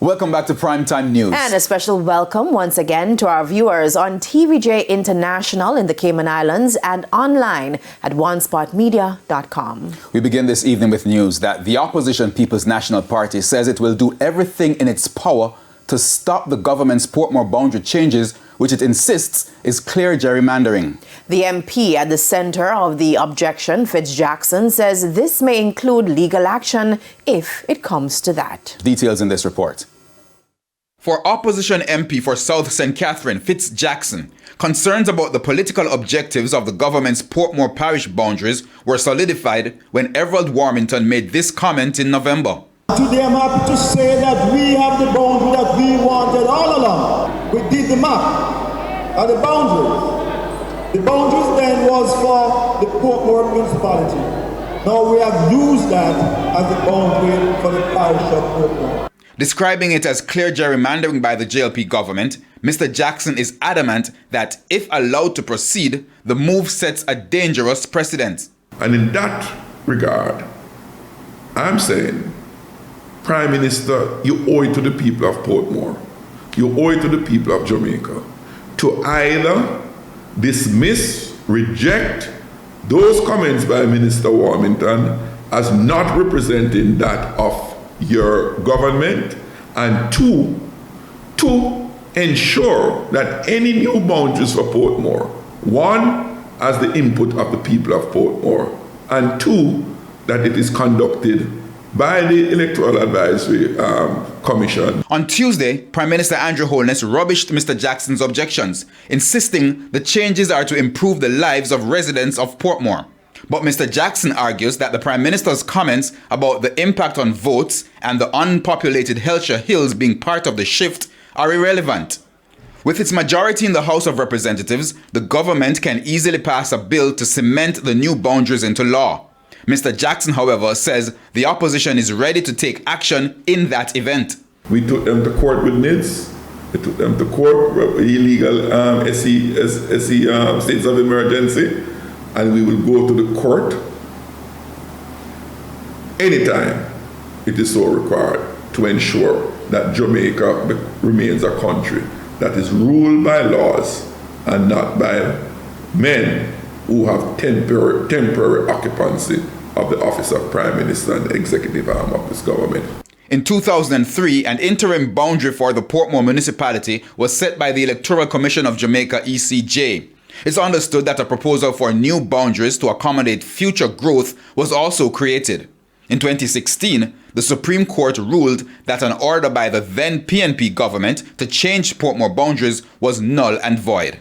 Welcome back to Primetime News. And a special welcome once again to our viewers on TVJ International in the Cayman Islands and online at onespotmedia.com. We begin this evening with news that the opposition People's National Party says it will do everything in its power to stop the government's Portmore boundary changes, which it insists is clear gerrymandering. The MP at the center of the objection, Jackson, says this may include legal action if it comes to that. Details in this report. For opposition MP for South St. Catherine, Jackson, concerns about the political objectives of the government's Portmore parish boundaries were solidified when Everald Warmington made this comment in November. Today I'm happy to say that we have the boundary that we wanted all along. We did the map and the boundaries. The boundaries then was for the Portmore municipality. Now we have used that as the boundary for the parish of Portmore. Describing it as clear gerrymandering by the JLP government, Mr. Jackson is adamant that if allowed to proceed, the move sets a dangerous precedent. And in that regard, I'm saying, Prime Minister, you owe it to the people of Portmore, you owe it to the people of Jamaica to either dismiss, reject those comments by Minister Warmington as not representing that of your government, and to ensure that any new boundaries for Portmore, one, as the input of the people of Portmore, and two, that it is conducted by the Electoral Advisory Commission. On Tuesday, Prime Minister Andrew Holness rubbished Mr. Jackson's objections, insisting the changes are to improve the lives of residents of Portmore. But Mr. Jackson argues that the Prime Minister's comments about the impact on votes and the unpopulated Hellshire Hills being part of the shift are irrelevant. With its majority in the House of Representatives, the government can easily pass a bill to cement the new boundaries into law. Mr. Jackson, however, says the opposition is ready to take action in that event. We took them to court with NIDS. We took them to court with illegal states of emergency. And we will go to the court anytime it is so required to ensure that Jamaica remains a country that is ruled by laws and not by men who have temporary occupancy of the office of Prime Minister and the executive arm of this government. In 2003, an interim boundary for the Portmore municipality was set by the Electoral Commission of Jamaica, ECJ. It's understood that a proposal for new boundaries to accommodate future growth was also created. In 2016, the Supreme Court ruled that an order by the then PNP government to change Portmore boundaries was null and void.